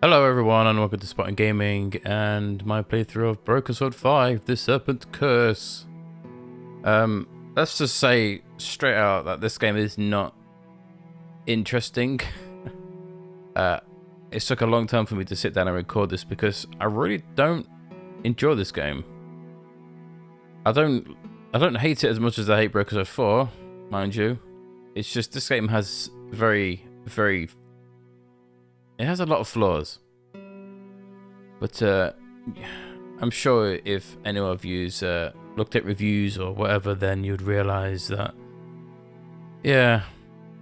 Hello everyone and welcome to SpartanGaming and my playthrough of Broken Sword 5, the Serpent Curse. Let's just say straight out that this game is not interesting. It took a long time for me to sit down and record this because I really don't enjoy this game. I don't hate it as much as I hate Broken Sword 4, mind you. It's just this game has it has a lot of flaws, but I'm sure if any of you looked at reviews or whatever, then you'd realize that, yeah,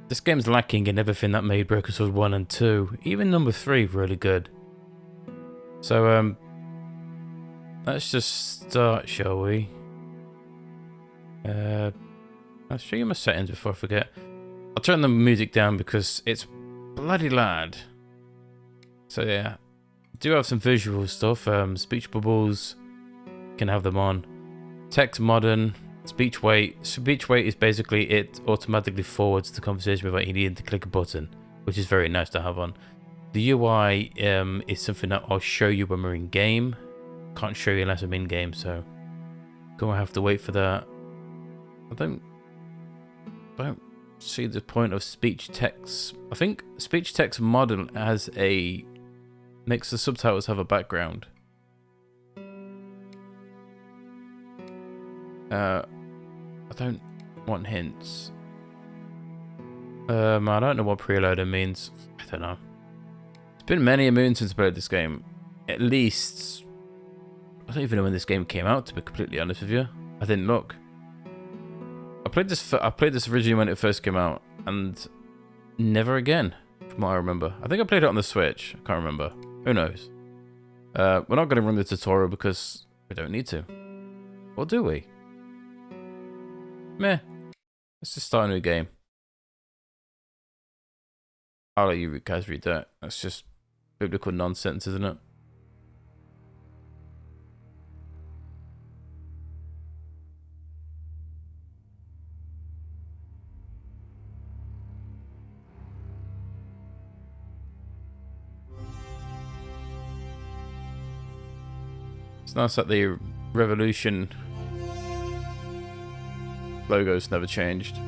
this game's lacking in everything that made Broken Sword 1 and 2, even number 3, really good. So, let's just start, shall we? I'll show you my settings before I forget. I'll turn the music down because it's bloody loud. So yeah, do have some visual stuff. Speech bubbles, can have them on. Text modern, speech weight. Speech weight is basically it automatically forwards the conversation without you needing to click a button, which is very nice to have on. The UI is something that I'll show you when we're in game. Can't show you unless I'm in game, so gonna have to wait for that. I don't see the point of speech text. I think speech text modern has makes the subtitles have a background. I don't want hints. I don't know what preloader means. I don't know. It's been many a moon since I played this game. At least, I don't even know when this game came out, to be completely honest with you. I didn't look. I played this originally when it first came out, and never again, from what I remember. I think I played it on the Switch. I can't remember. Who knows? We're not going to run the tutorial because we don't need to. Or do we? Meh. Let's just start a new game. I'll let you guys read that. That's just biblical nonsense, isn't it? It's nice that the Revolution logo's never changed.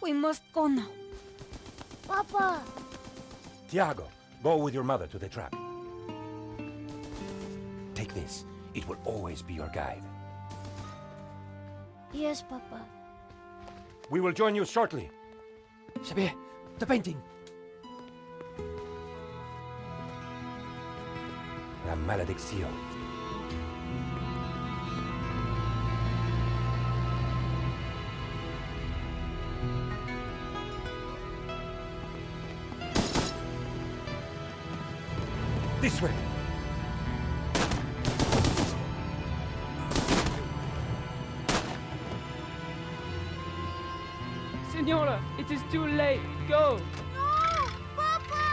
We must go now. Papa! Tiago, go with your mother to the trap. Take this. It will always be your guide. Yes, Papa. We will join you shortly. Xavier, the painting. La maledicción. This way. Senora, it is too late. Go. No! Papa!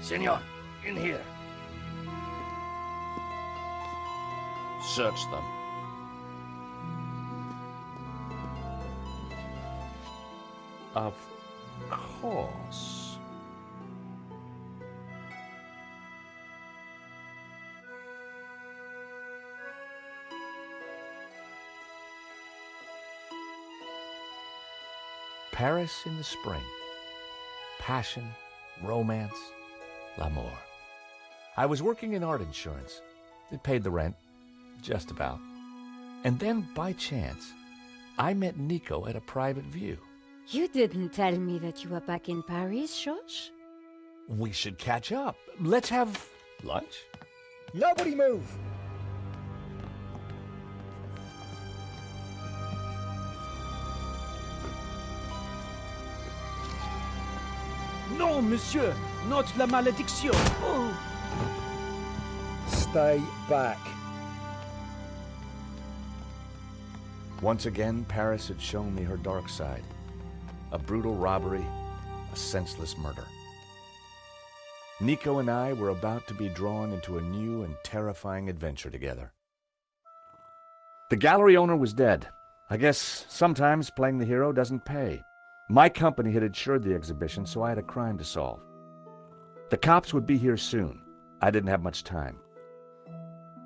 Senor, in here. Search them. Of course. Paris in the spring. Passion, romance, l'amour. I was working in art insurance. It paid the rent, just about. And then, by chance, I met Nico at a private view. You didn't tell me that you were back in Paris, Josh? We should catch up. Let's have lunch? Nobody move! Non, monsieur, not la malédiction. Oh. Stay back. Once again, Paris had shown me her dark side. A brutal robbery, a senseless murder. Nico and I were about to be drawn into a new and terrifying adventure together. The gallery owner was dead. I guess sometimes playing the hero doesn't pay. My company had insured the exhibition, so I had a crime to solve. The cops would be here soon. I didn't have much time.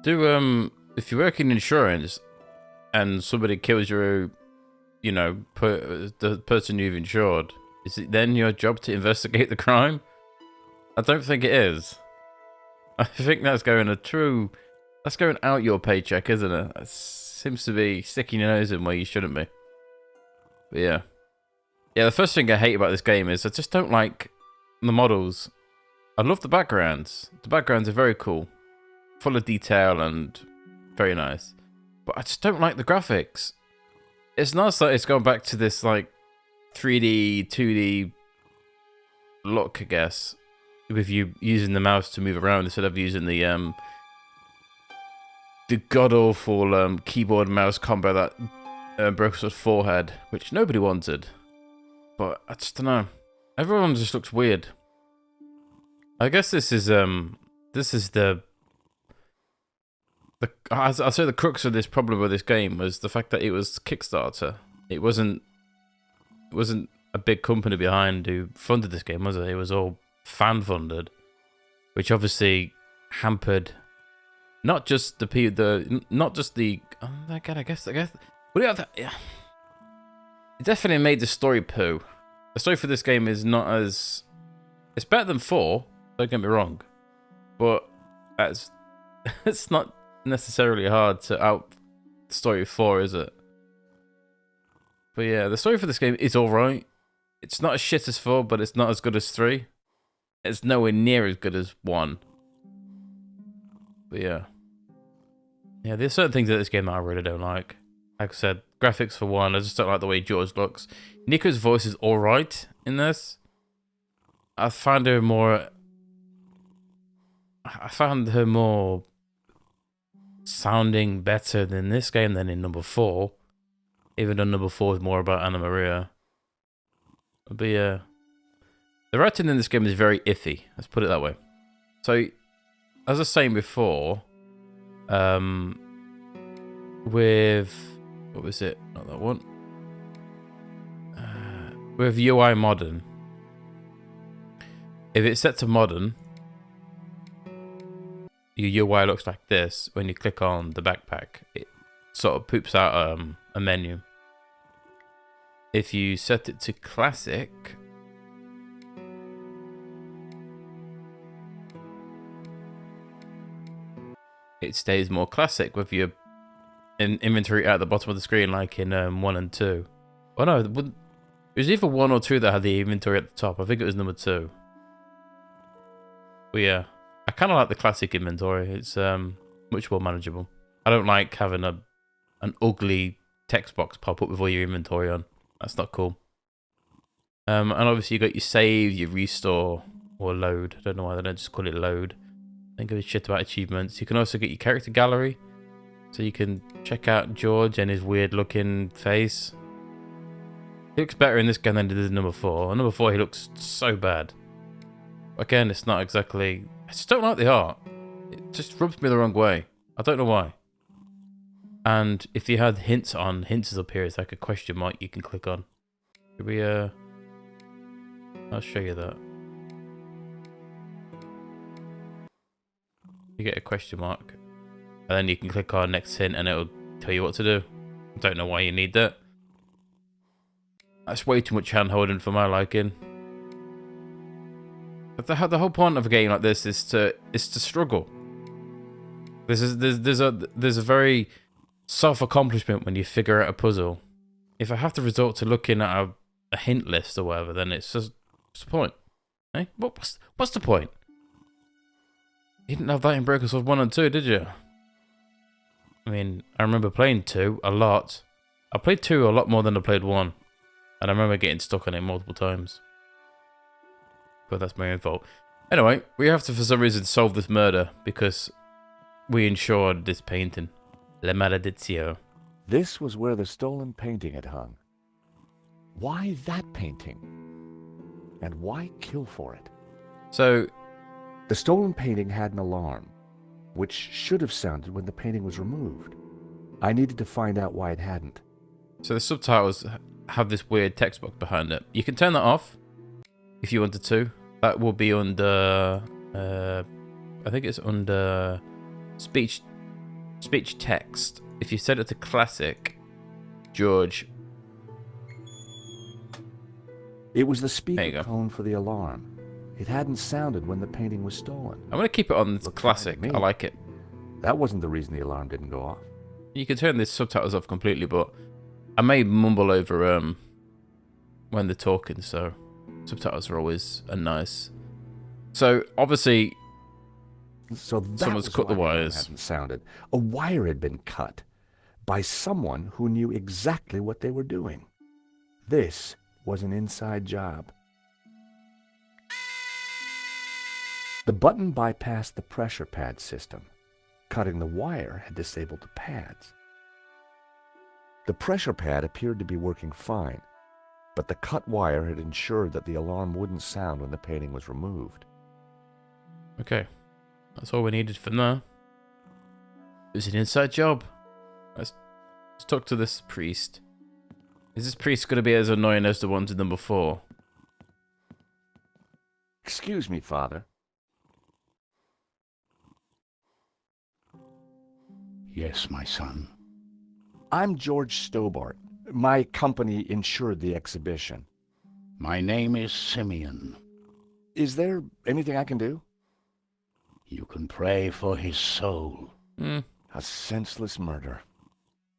If you work in insurance and somebody kills your, the person you've insured, is it then your job to investigate the crime? I don't think it is. I think that's going out your paycheck, isn't it? It seems to be sticking your nose in where you shouldn't be. But yeah. Yeah, the first thing I hate about this game is I just don't like the models. I love the backgrounds. The backgrounds are very cool. Full of detail and very nice. But I just don't like the graphics. It's nice that it's gone back to this like 3D, 2D look, I guess. With you using the mouse to move around instead of using the god-awful keyboard mouse combo that broke his forehead, which nobody wanted. But I just don't know. Everyone just looks weird. I guess this is the I'll say the crux of this problem with this game was the fact that it was Kickstarter. It wasn't a big company behind who funded this game, was it? It was all fan funded, which obviously hampered not just I guess. What do you have? Yeah. It definitely made the story poo. The story for this game is not as... It's better than 4, don't get me wrong. But it's not necessarily hard to out story 4, is it? But yeah, the story for this game is alright. It's not as shit as 4, but it's not as good as 3. It's nowhere near as good as 1. But yeah. Yeah, there's certain things in this game that I really don't like. Like I said, graphics for one, I just don't like the way George looks. Nico's voice is alright in this. I found her more sounding better than this game than in number 4. Even though number 4 is more about Anna Maria. But yeah. The writing in this game is very iffy, let's put it that way. So, as I was saying before, with... What was it? Not that one. With UI Modern. If it's set to Modern, your UI looks like this. When you click on the backpack, it sort of poops out a menu. If you set it to Classic, it stays more classic with your inventory at the bottom of the screen, like in 1 and 2. Oh no, it was either 1 or 2 that had the inventory at the top. I think it was number 2. But yeah, I kind of like the classic inventory. It's much more manageable. I don't like having an ugly text box pop up with all your inventory on. That's not cool. And obviously you got your save, your restore, or load. I don't know why they don't just call it load. Don't give a shit about achievements. You can also get your character gallery, so you can check out George and his weird looking face. He looks better in this game than he did in number 4. On number 4 he looks so bad. Again, it's not exactly... I just don't like the art. It just rubs me the wrong way. I don't know why. And if you had hints on, hints is up here, it's like a question mark you can click on. Should we, I'll show you that. You get a question mark. And then you can click on next hint and it'll tell you what to do. I don't know why you need that. That's way too much hand-holding for my liking. But the whole point of a game like this is to struggle. There's a very self-accomplishment when you figure out a puzzle. If I have to resort to looking at a hint list or whatever, then it's just what's the point? Eh? What's the point? You didn't have that in Broken Sword 1 and 2, did you? I mean, I remember playing 2 a lot. I played 2 a lot more than I played 1. And I remember getting stuck on it multiple times. But that's my own fault. Anyway, we have to, for some reason, solve this murder because we insured this painting. 𝘨𝘦𝘴𝘩𝘦𝘪𝘳. This was where the stolen painting had hung. Why that painting? And why kill for it? So, the stolen painting had an alarm, which should have sounded when the painting was removed. I needed to find out why it hadn't. So the subtitles have this weird text box behind it. You can turn that off if you wanted to. That will be under, I think it's under speech text. If you set it to classic, George. It was the speaker tone for the alarm. It hadn't sounded when the painting was stolen. I'm going to keep it on classic. I like it. That wasn't the reason the alarm didn't go off. You can turn the subtitles off completely, but I may mumble over when they're talking, so subtitles are always a nice. So obviously, someone's cut the wires. Hadn't sounded. A wire had been cut by someone who knew exactly what they were doing. This was an inside job. The button bypassed the pressure pad system. Cutting the wire had disabled the pads. The pressure pad appeared to be working fine, but the cut wire had ensured that the alarm wouldn't sound when the painting was removed. Okay, that's all we needed for now. It was an inside job. Let's talk to this priest. Is this priest going to be as annoying as the ones in number 4? Excuse me, Father. Yes, my son. I'm George 𝘨𝘍𝑒. My company insured the exhibition. My name is Simeon. Is there anything I can do? You can pray for his soul. A senseless murder.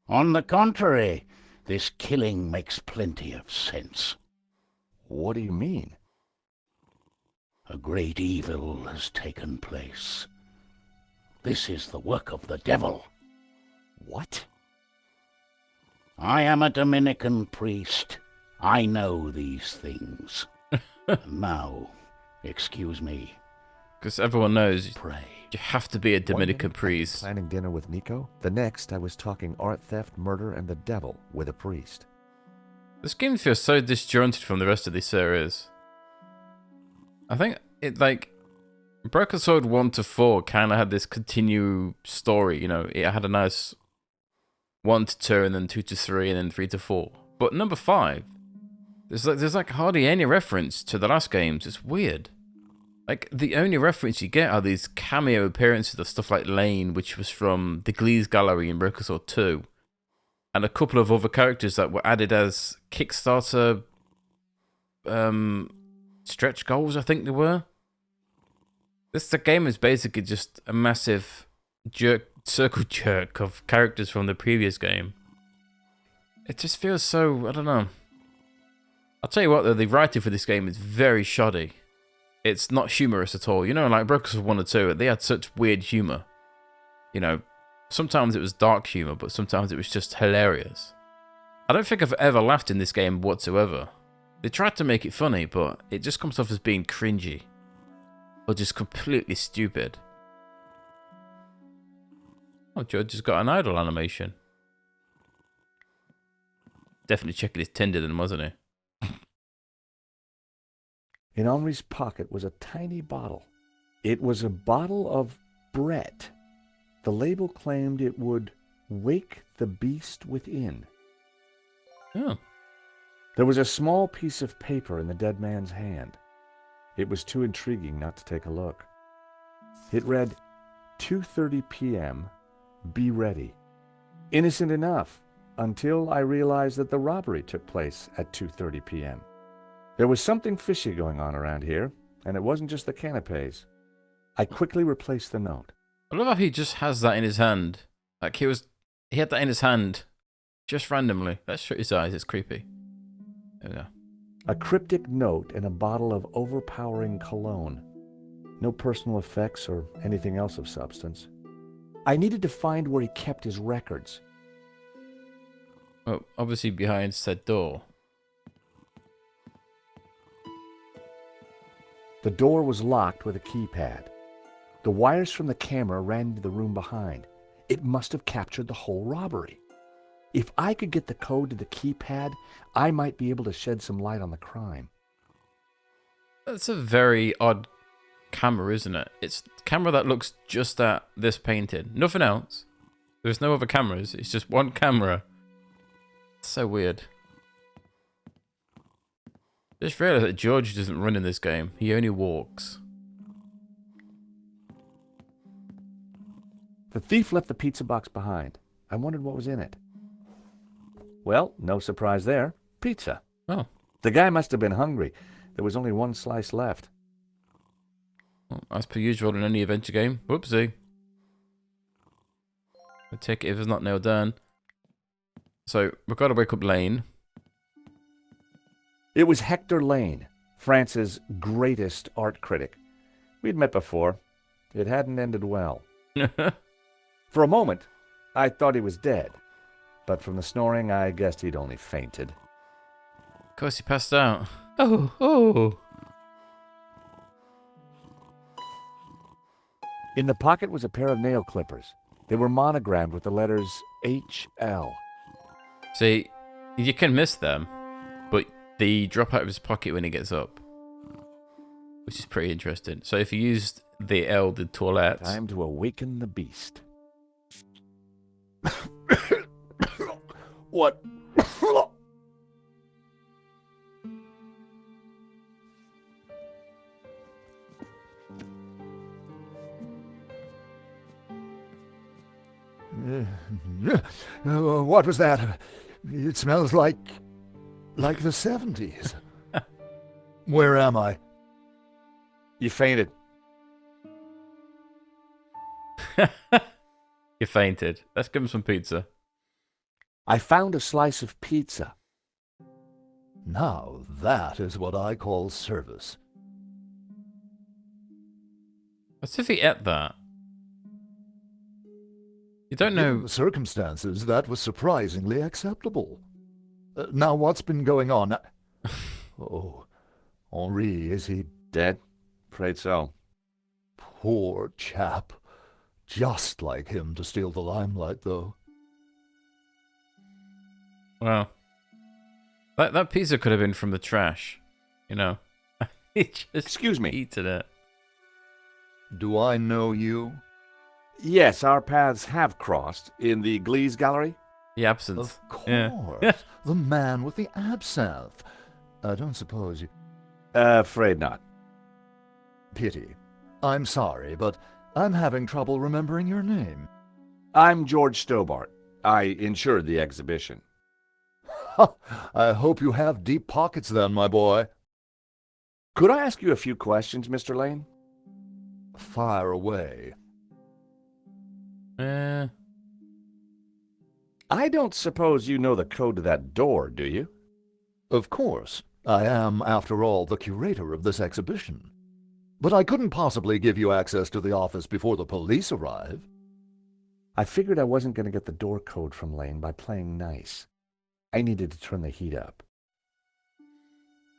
On the contrary, this killing makes plenty of sense. What do you mean? A great evil has taken place. This is the work of the devil. What? I am a Dominican priest. I know these things. Now, excuse me. Because everyone knows Pray. You have to be a Dominican priest. Planning dinner with Nico. The next, I was talking art theft, murder, and the devil with a priest. This game feels so disjointed from the rest of the series. I think it Broken Sword 1 to 4 kind of had this continued story. You know, it had a nice 1 to 2, and then 2 to 3, and then 3 to 4. But number 5, there's like hardly any reference to the last games. It's weird. Like, the only reference you get are these cameo appearances of stuff like Laine, which was from the Glee's Gallery in Broken Sword 2, and a couple of other characters that were added as Kickstarter stretch goals, I think they were. The game is basically just a massive circle jerk of characters from the previous game. It just feels so, I don't know. I'll tell you what though, the writing for this game is very shoddy. It's not humorous at all. You know, like Broken Sword 1 or 2, they had such weird humor. You know, sometimes it was dark humor, but sometimes it was just hilarious. I don't think I've ever laughed in this game whatsoever. They tried to make it funny, but it just comes off as being cringy. Or just completely stupid. Oh, George has got an idle animation. Definitely checking his Tinder then, wasn't he? In Henri's pocket was a tiny bottle. It was a bottle of Brett. The label claimed it would wake the beast within. Oh. There was a small piece of paper in the dead man's hand. It was too intriguing not to take a look. It read, 2:30 p.m., be ready. Innocent enough, until I realized that the robbery took place at 2:30 p.m. There was something fishy going on around here, and it wasn't just the canapes. I quickly replaced the note. I love how he just has that in his hand. Like he had that in his hand, just randomly. Let's shut his eyes. It's creepy. There we go. A cryptic note and a bottle of overpowering cologne. No personal effects or anything else of substance. I needed to find where he kept his records. Well, obviously behind said door. The door was locked with a keypad. The wires from the camera ran into the room behind. It must have captured the whole robbery. If I could get the code to the keypad, I might be able to shed some light on the crime. That's a very odd camera, isn't it? It's a camera that looks just at this painting. Nothing else. There's no other cameras. It's just one camera. It's so weird. Just realized that George doesn't run in this game. He only walks. The thief left the pizza box behind. I wondered what was in it. Well, no surprise there. Pizza. Oh. The guy must have been hungry. There was only one slice left. Well, as per usual in any adventure game. Whoopsie. I take it if it's not nailed down. So, we've got to wake up Laine. It was Hector Laine, France's greatest art critic. We'd met before. It hadn't ended well. For a moment, I thought he was dead. But from the snoring, I guessed he'd only fainted. Of course, he passed out. Oh. In the pocket was a pair of nail clippers. They were monogrammed with the letters HL. See, you can miss them, but they drop out of his pocket when he gets up. Which is pretty interesting. So if you used the L, the toilette... Time to awaken the beast. What? What was that? It smells like the 70s. Where am I? You fainted. You fainted. Let's give him some pizza. I found a slice of pizza. Now that is what I call service. As if he ate that. You don't know... In the circumstances, that was surprisingly acceptable. Now what's been going on? Oh, Henri, is he Dead? Afraid so. Poor chap. Just like him to steal the limelight, though. Well, that pizza could have been from the trash, you know. He just Excuse me. eaten it. Do I know you? Yes, our paths have crossed in the 𝘨𝘮𝘮𝘪𝘳. The absinthe. Of course. Yeah. The man with the absinthe. I don't suppose you... Afraid not. Pity. I'm sorry, but I'm having trouble remembering your name. I'm George Stobart. I insured the exhibition. I hope you have deep pockets then, my boy. Could I ask you a few questions, Mr. Laine? Fire away. I don't suppose you know the code to that door, do you? Of course. I am, after all, the curator of this exhibition. But I couldn't possibly give you access to the office before the police arrive. I figured I wasn't going to get the door code from Laine by playing nice. I needed to turn the heat up.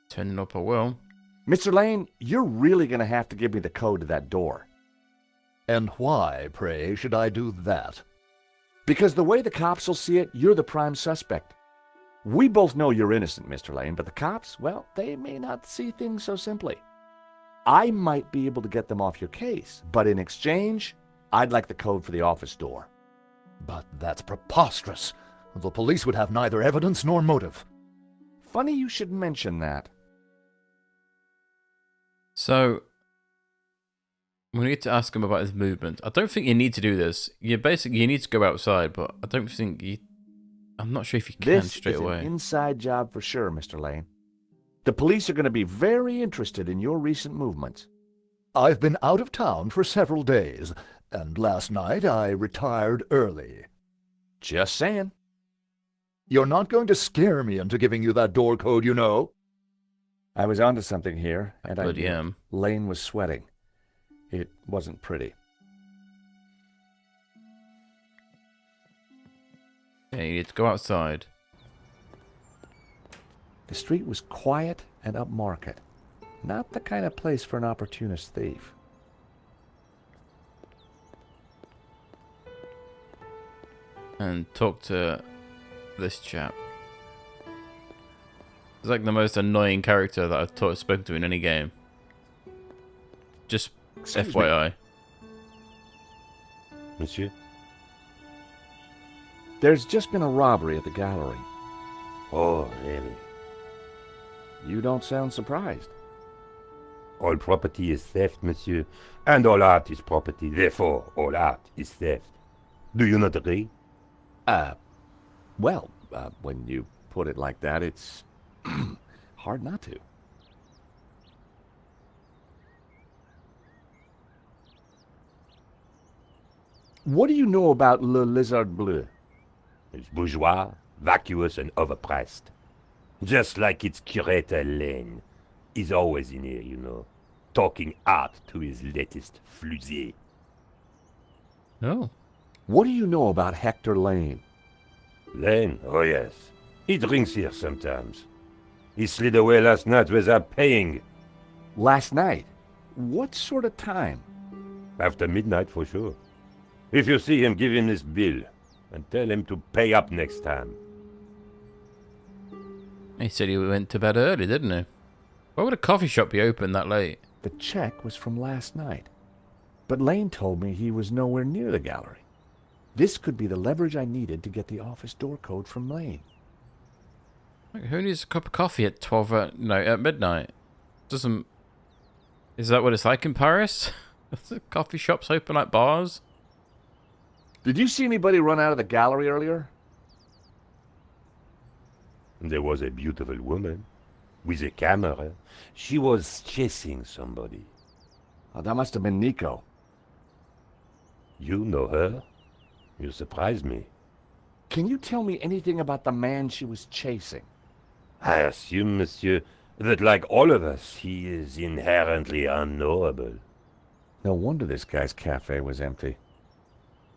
Turning up I will. Mr. Laine, you're really going to have to give me the code to that door. And why, pray, should I do that? Because the way the cops will see it, you're the prime suspect. We both know you're innocent, Mr. Laine, but the cops, well, they may not see things so simply. I might be able to get them off your case, but in exchange, I'd like the code for the office door. But that's preposterous. The police would have neither evidence nor motive. Funny you should mention that. So, we need to ask him about his movement. I don't think you need to do this. You need to go outside, but I don't think you I'm not sure if you can This straight is away. an inside job for sure, Mr. Laine. The police are going to be very interested in your recent movements. I've been out of town for several days, and last night I retired early. Just saying. You're not going to scare me into giving you that door code, you know. I was onto something here, and I Bloody knew. am. Laine was sweating. It wasn't pretty. Yeah, you need to go outside. The street was quiet and upmarket. Not the kind of place for an opportunist thief. And talk to this chap. He's like the most annoying character that I've spoken to in any game. Just Excuse me. FYI. Monsieur? There's just been a robbery at the gallery. Oh, really? You don't sound surprised. All property is theft, monsieur. And all art is property. Therefore, all art is theft. Do you not agree? Well, when you put it like that, it's hard not to. What do you know about Le Lizard Bleu? It's bourgeois, vacuous, and overpriced. Just like its curator Laine. He's always in here, you know, talking art to his latest 𝘨𝘮𝘮𝘮𝘮𝘮𝘮𝘮. Oh. What do you know about Hector Laine? Laine? Oh, yes. He drinks here sometimes. He slid away last night without paying. Last night? What sort of time? After midnight, for sure. If you see him, give him this bill. And tell him to pay up next time. He said he went to bed early, didn't he? Why would a coffee shop be open that late? The check was from last night. But Laine told me he was nowhere near the gallery. This could be the leverage I needed to get the office door code from Laine. Who needs a cup of coffee at 12 at midnight? Doesn't... Is that what it's like in Paris? Coffee shops open like bars? Did you see anybody run out of the gallery earlier? There was a beautiful woman with a camera. She was chasing somebody. Oh, that must have been Nico. You know her? You surprised me. Can you tell me anything about the man she was chasing? I assume, monsieur, that like all of us, he is inherently unknowable. No wonder this guy's cafe was empty.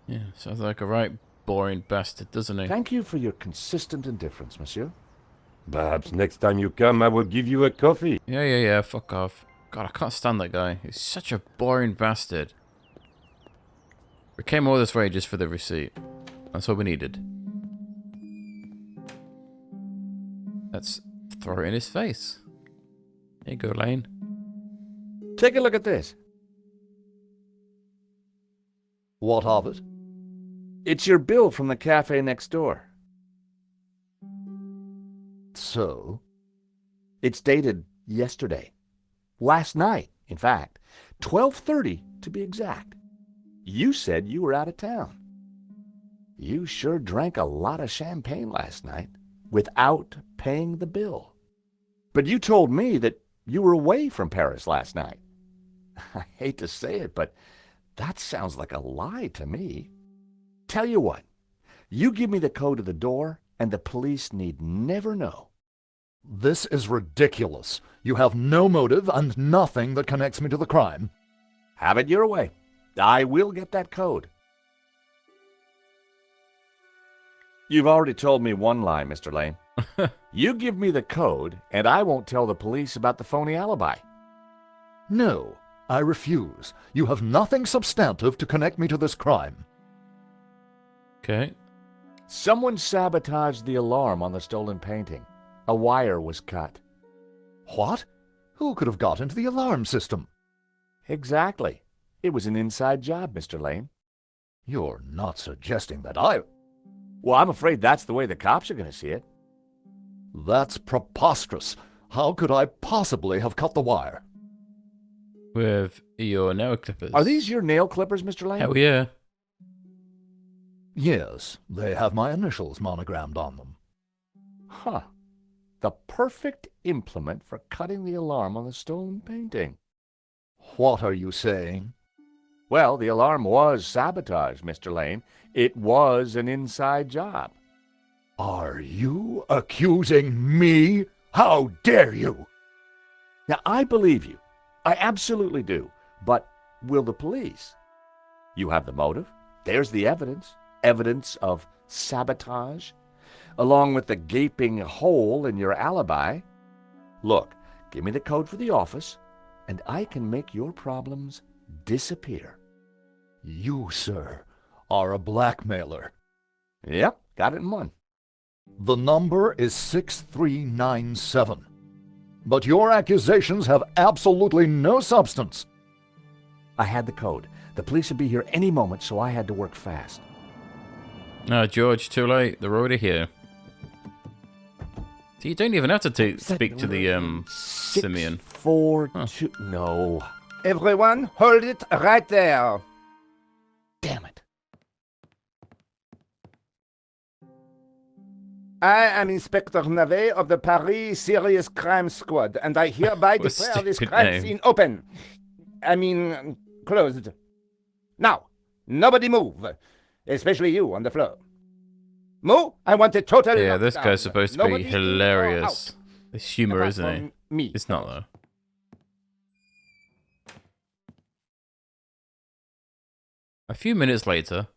Yeah, sounds like a right boring bastard, doesn't he? Thank you for your consistent indifference, monsieur. Perhaps next time you come, I will give you a coffee. Yeah, fuck off. God, I can't stand that guy. He's such a boring bastard. We came all this way just for the receipt. That's all we needed. Let's throw it in his face. There you go, Laine. Take a look at this. What of it? It's your bill from the cafe next door. So? It's dated yesterday. Last night, in fact. 12:30 to be exact. You said you were out of town. You sure drank a lot of champagne last night without paying the bill. But you told me that you were away from Paris last night. I hate to say it, but that sounds like a lie to me. Tell you what, you give me the code to the door, and the police need never know. This is ridiculous. You have no motive and nothing that connects me to the crime. Have it your way. I will get that code. You've already told me one lie, Mr. Laine. You give me the code, and I won't tell the police about the phony alibi. No, I refuse. You have nothing substantive to connect me to this crime. Okay. Someone sabotaged the alarm on the stolen painting. A wire was cut. What? Who could have got into the alarm system? Exactly. It was an inside job, Mr. Laine. You're not suggesting that I... Well, I'm afraid that's the way the cops are going to see it. That's preposterous. How could I possibly have cut the wire? With your nail clippers. Are these your nail clippers, Mr. Laine? Hell yeah. Yes, they have my initials monogrammed on them. Huh. The perfect implement for cutting the alarm on the stolen painting. What are you saying? Well, the alarm was sabotage, Mr. Laine. It was an inside job. Are you accusing me? How dare you? Now, I believe you. I absolutely do. But will the police? You have the motive. There's the evidence. Evidence of sabotage, along with the gaping hole in your alibi. Look, give me the code for the office, and I can make your problems disappear. You, sir, are a blackmailer. Yep, got it in one. The number is 6397. But your accusations have absolutely no substance. I had the code. The police would be here any moment, so I had to work fast. No, George, too late. They're already here. So you don't even have to speak to the simian. 642. No. Everyone, hold it right there. Damn it. I am Inspector Navet of the Paris Serious Crime Squad, and I hereby What a declare this stupid crime name. scene open. I mean, closed. Now, nobody move, especially you on the floor. Mo, I want a total Yeah, this lockdown. guy's supposed to Nobody be in or hilarious. out. It's humor, Apart isn't he? from me. It's not, though. A few minutes later,